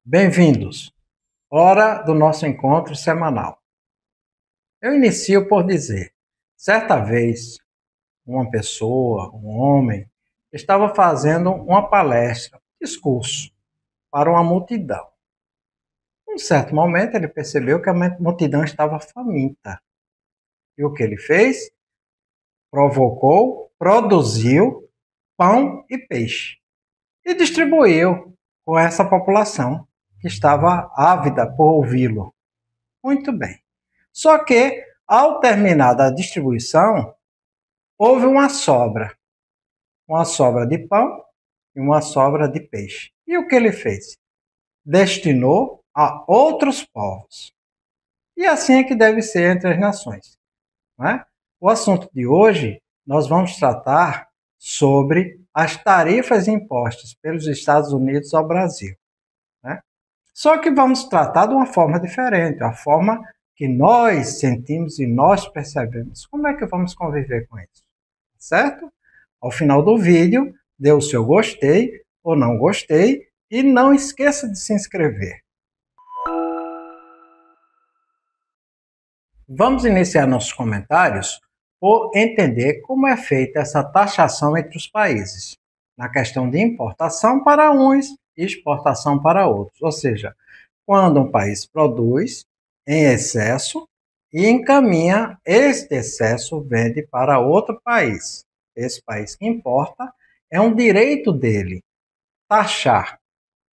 Bem-vindos! Hora do nosso encontro semanal. Eu inicio por dizer, certa vez, uma pessoa, um homem, estava fazendo uma palestra, um discurso, para uma multidão. Em um certo momento, ele percebeu que a multidão estava faminta. E o que ele fez? Produziu pão e peixe e distribuiu com essa população que estava ávida por ouvi-lo. Muito bem. Só que, ao terminar a distribuição, houve uma sobra de pão e uma sobra de peixe. E o que ele fez? Destinou a outros povos. E assim é que deve ser entre as nações. Não é? O assunto de hoje, nós vamos tratar sobre as tarifas impostas pelos Estados Unidos ao Brasil. Né? Só que vamos tratar de uma forma diferente, a forma que nós sentimos e nós percebemos. Como é que vamos conviver com isso? Certo? Ao final do vídeo, dê o seu gostei ou não gostei e não esqueça de se inscrever. Vamos iniciar nossos comentários por entender como é feita essa taxação entre os países, na questão de importação para uns e exportação para outros. Ou seja, quando um país produz em excesso e encaminha este excesso, vende para outro país. Esse país que importa é um direito dele taxar.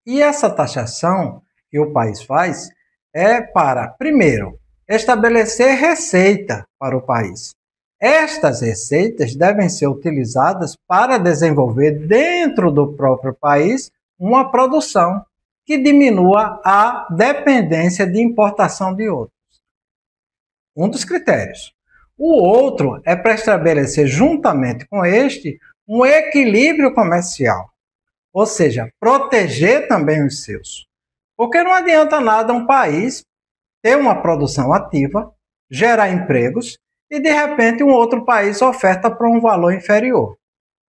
E essa taxação que o país faz é para, primeiro, estabelecer receita para o país. Estas receitas devem ser utilizadas para desenvolver dentro do próprio país uma produção que diminua a dependência de importação de outros. Um dos critérios. O outro é para estabelecer, juntamente com este, um equilíbrio comercial, ou seja, proteger também os seus. Porque não adianta nada um país ter uma produção ativa, gerar empregos e, de repente, um outro país oferta por um valor inferior.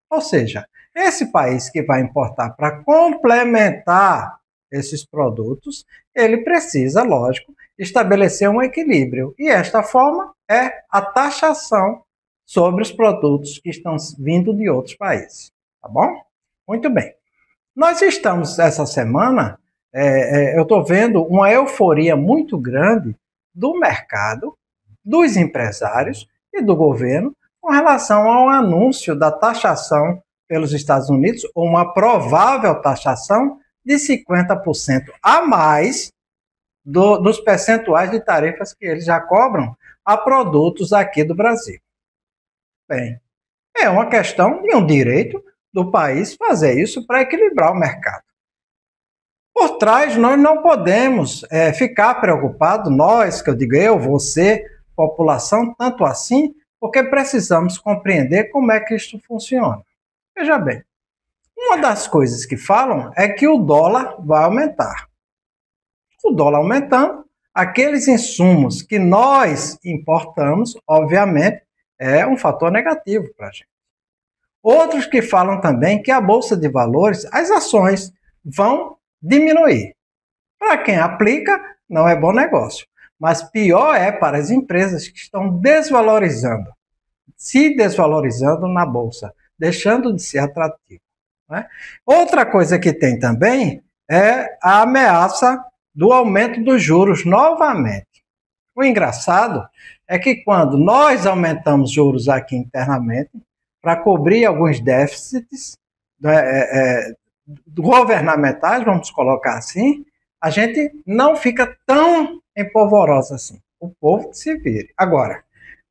Ou seja, esse país que vai importar para complementar esses produtos, ele precisa, lógico, estabelecer um equilíbrio. E esta forma é a taxação sobre os produtos que estão vindo de outros países. Tá bom? Muito bem. Nós estamos, essa semana, eu estou vendo uma euforia muito grande do mercado, dos empresários e do governo com relação ao anúncio da taxação pelos Estados Unidos, ou uma provável taxação de 50% a mais dos percentuais de tarifas que eles já cobram a produtos aqui do Brasil. Bem, é uma questão de um direito do país fazer isso para equilibrar o mercado. Por trás, nós não podemos ficar preocupados, nós, que eu digo eu, você, população, tanto assim, porque precisamos compreender como é que isto funciona. Veja bem, uma das coisas que falam é que o dólar vai aumentar. O dólar aumentando, aqueles insumos que nós importamos, obviamente, é um fator negativo para a gente. Outros que falam também que a Bolsa de Valores, as ações vão diminuir. Para quem aplica, não é bom negócio. Mas pior é para as empresas que estão desvalorizando, se desvalorizando na Bolsa, deixando de ser atrativo. Né? Outra coisa que tem também é a ameaça do aumento dos juros novamente. O engraçado é que quando nós aumentamos juros aqui internamente, para cobrir alguns déficits governamentais, vamos colocar assim, a gente não fica tão empolvorosa assim. O povo que se vire. Agora,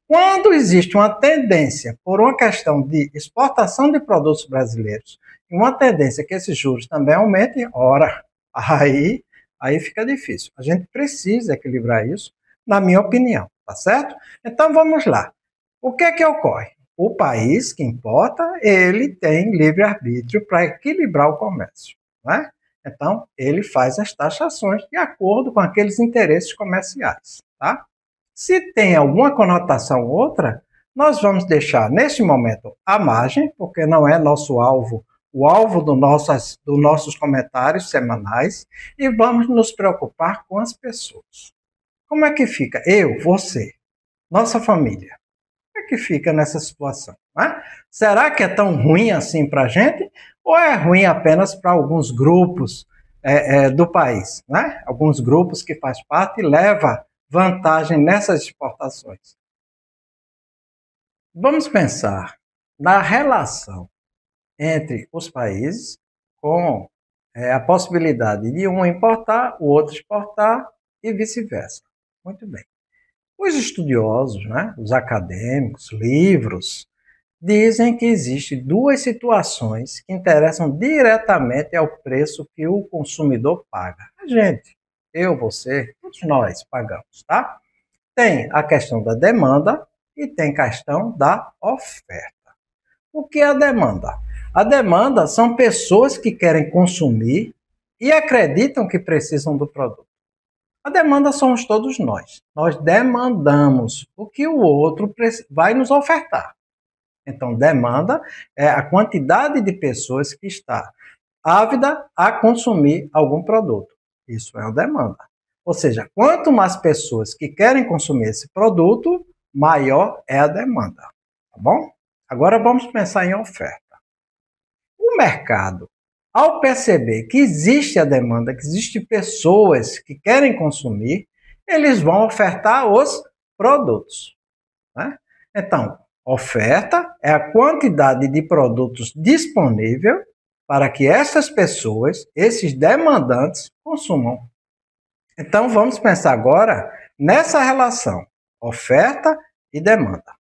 quando existe uma tendência por uma questão de exportação de produtos brasileiros e uma tendência que esses juros também aumentem, ora, aí fica difícil. A gente precisa equilibrar isso, na minha opinião, tá certo? Então vamos lá. O que é que ocorre? O país que importa, ele tem livre-arbítrio para equilibrar o comércio, não é? Então, ele faz as taxações de acordo com aqueles interesses comerciais, tá? Se tem alguma conotação outra, nós vamos deixar, neste momento, à margem, porque não é nosso alvo o alvo dos nossos comentários semanais e vamos nos preocupar com as pessoas. Como é que fica? Eu, você, nossa família. Como é que fica nessa situação? Né? Será que é tão ruim assim para a gente? Ou é ruim apenas para alguns grupos do país? Né? Alguns grupos que faz parte e leva vantagem nessas exportações. Vamos pensar na relação entre os países com a possibilidade de um importar, o outro exportar e vice-versa. Muito bem. Os estudiosos, né, os acadêmicos, livros, dizem que existem duas situações que interessam diretamente ao preço que o consumidor paga. A gente, eu, você, todos nós pagamos, tá? Tem a questão da demanda e tem a questão da oferta. O que é a demanda? A demanda são pessoas que querem consumir e acreditam que precisam do produto. A demanda somos todos nós. Nós demandamos o que o outro vai nos ofertar. Então, demanda é a quantidade de pessoas que está ávida a consumir algum produto. Isso é a demanda. Ou seja, quanto mais pessoas que querem consumir esse produto, maior é a demanda. Tá bom? Agora vamos pensar em oferta. O mercado, ao perceber que existe a demanda, que existem pessoas que querem consumir, eles vão ofertar os produtos. Né? Então, oferta é a quantidade de produtos disponível para que essas pessoas, esses demandantes, consumam. Então, vamos pensar agora nessa relação, oferta e demanda.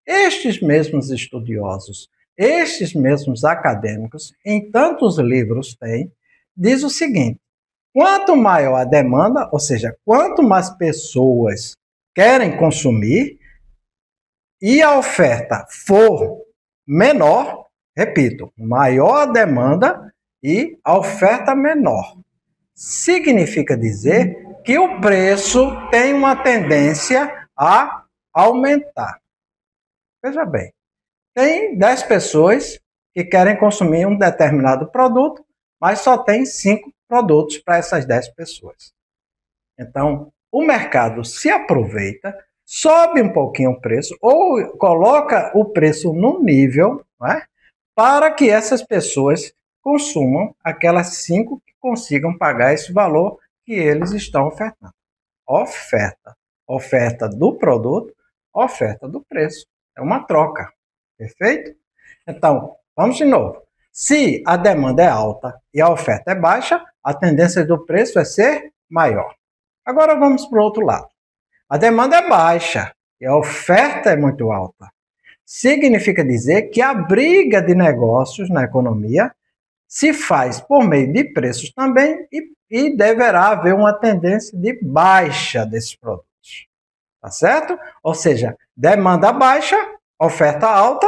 Estes mesmos estudiosos, estes mesmos acadêmicos, em tantos livros têm, diz o seguinte: quanto maior a demanda, ou seja, quanto mais pessoas querem consumir, e a oferta for menor, repito, maior a demanda e a oferta menor. Significa dizer que o preço tem uma tendência a aumentar. Veja bem, tem 10 pessoas que querem consumir um determinado produto, mas só tem 5 produtos para essas 10 pessoas. Então, o mercado se aproveita, sobe um pouquinho o preço ou coloca o preço no nível, né, para que essas pessoas consumam aquelas 5 que consigam pagar esse valor que eles estão ofertando. Oferta. Oferta do produto, oferta do preço. É uma troca. Perfeito? Então, vamos de novo. Se a demanda é alta e a oferta é baixa, a tendência do preço é ser maior. Agora vamos para o outro lado. A demanda é baixa e a oferta é muito alta. Significa dizer que a briga de negócios na economia se faz por meio de preços também e deverá haver uma tendência de baixa desses produtos. Tá certo? Ou seja, demanda baixa, oferta alta,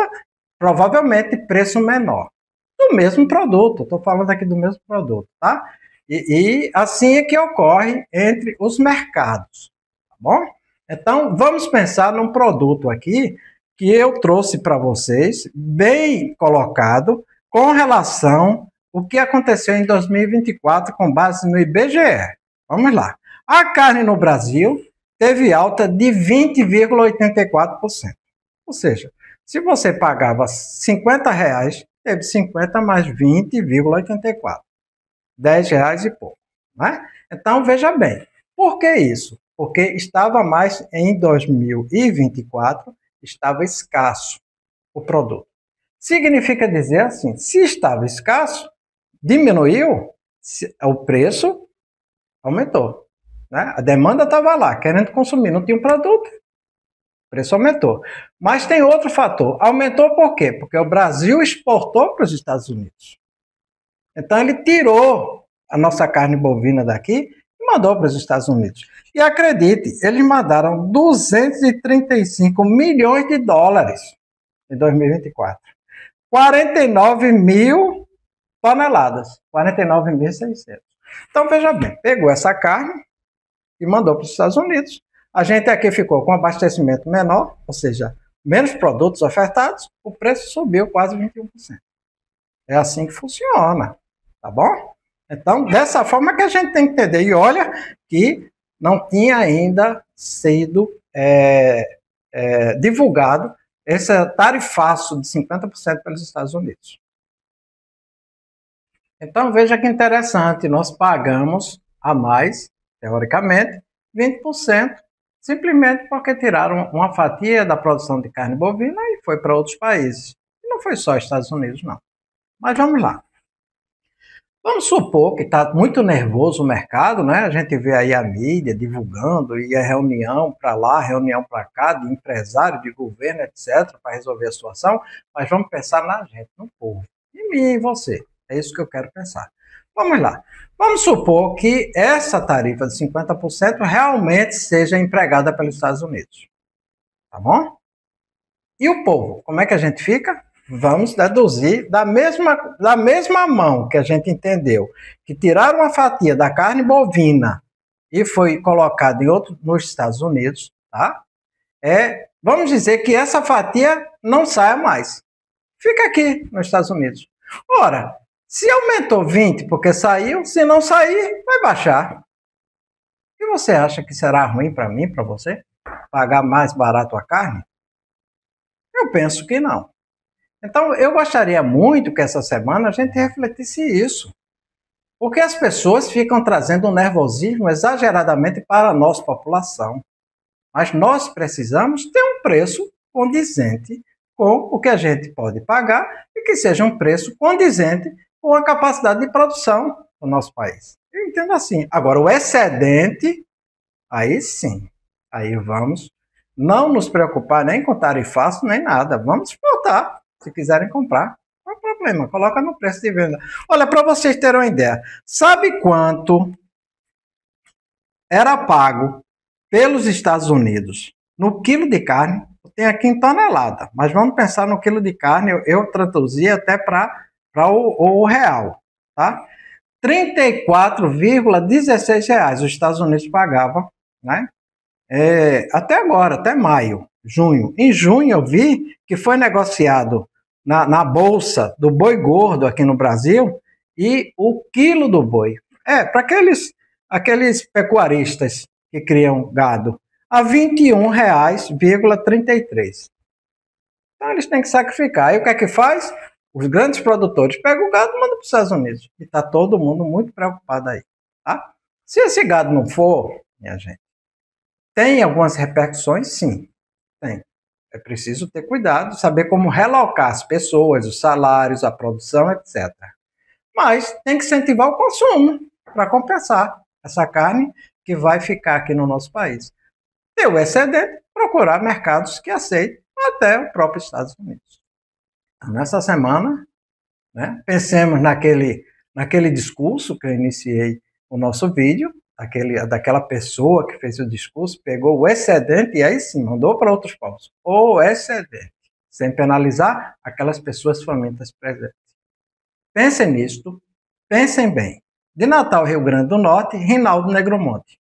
provavelmente preço menor. Do mesmo produto, estou falando aqui do mesmo produto, tá? E assim é que ocorre entre os mercados, tá bom? Então, vamos pensar num produto aqui que eu trouxe para vocês, bem colocado, com relação ao que aconteceu em 2024 com base no IBGE. Vamos lá. A carne no Brasil teve alta de 20,84%. Ou seja, se você pagava R$50, teve 50 mais 20,84. R$10 e pouco. Né? Então, veja bem. Por que isso? Porque estava mais em 2024, estava escasso o produto. Significa dizer assim, se estava escasso, diminuiu, o preço aumentou. Né? A demanda estava lá, querendo consumir, não tinha um produto, o preço aumentou. Mas tem outro fator, aumentou por quê? Porque o Brasil exportou para os Estados Unidos. Então ele tirou a nossa carne bovina daqui e mandou para os Estados Unidos. E acredite, eles mandaram 235 milhões de dólares em 2024. 49 mil toneladas, 49.600. Então veja bem, pegou essa carne e mandou para os Estados Unidos. A gente aqui ficou com abastecimento menor, ou seja, menos produtos ofertados, o preço subiu quase 21%. É assim que funciona, tá bom? Então, dessa forma que a gente tem que entender. E olha que não tinha ainda sido divulgado esse tarifaço de 50% pelos Estados Unidos. Então, veja que interessante, nós pagamos a mais, teoricamente, 20%, simplesmente porque tiraram uma fatia da produção de carne bovina e foi para outros países. E não foi só Estados Unidos, não. Mas vamos lá. Vamos supor que está muito nervoso o mercado, né? A gente vê aí a mídia divulgando, e a reunião para lá, reunião para cá, de empresário, de governo, etc., para resolver a situação, mas vamos pensar na gente, no povo. Em mim e em você. É isso que eu quero pensar. Vamos lá. Vamos supor que essa tarifa de 50% realmente seja empregada pelos Estados Unidos. Tá bom? E o povo, como é que a gente fica? Vamos deduzir da mesma mão que a gente entendeu que tiraram uma fatia da carne bovina e foi colocado nos Estados Unidos, tá? Vamos dizer que essa fatia não saia mais. Fica aqui nos Estados Unidos. Ora, se aumentou 20 porque saiu, se não sair, vai baixar. E você acha que será ruim para mim, para você, pagar mais barato a carne? Eu penso que não. Então, eu gostaria muito que essa semana a gente refletisse isso. Porque as pessoas ficam trazendo um nervosismo exageradamente para a nossa população. Mas nós precisamos ter um preço condizente com o que a gente pode pagar e que seja um preço condizente com a capacidade de produção do nosso país. Eu entendo assim. Agora, o excedente, aí sim, aí vamos não nos preocupar nem com tarifaço, nem nada. Vamos exportar, se quiserem comprar. Não é problema, coloca no preço de venda. Olha, para vocês terem uma ideia, sabe quanto era pago pelos Estados Unidos no quilo de carne? Tem aqui em tonelada, mas vamos pensar no quilo de carne, eu traduzi até para o real, tá? R$ 34,16 os Estados Unidos pagavam, né? Até agora, até maio, junho. Em junho eu vi que foi negociado na bolsa do boi gordo aqui no Brasil e o quilo do boi. Para aqueles pecuaristas que criam gado, a R$ 21,33. Então eles têm que sacrificar. Aí o que é que faz? Os grandes produtores pegam o gado e mandam para os Estados Unidos. E está todo mundo muito preocupado aí. Tá? Se esse gado não for, minha gente, tem algumas repercussões? Sim, tem. É preciso ter cuidado, saber como relocar as pessoas, os salários, a produção, etc. Mas tem que incentivar o consumo para compensar essa carne que vai ficar aqui no nosso país. Ter o excedente, procurar mercados que aceitem até o próprio Estados Unidos. Nessa semana, né, pensemos naquele discurso que eu iniciei o nosso vídeo, daquela pessoa que fez o discurso, pegou o excedente e aí sim, mandou para outros povos. O excedente, sem penalizar aquelas pessoas famintas presentes. Pensem nisto, pensem bem. De Natal, Rio Grande do Norte, Rinaldo Negromonte.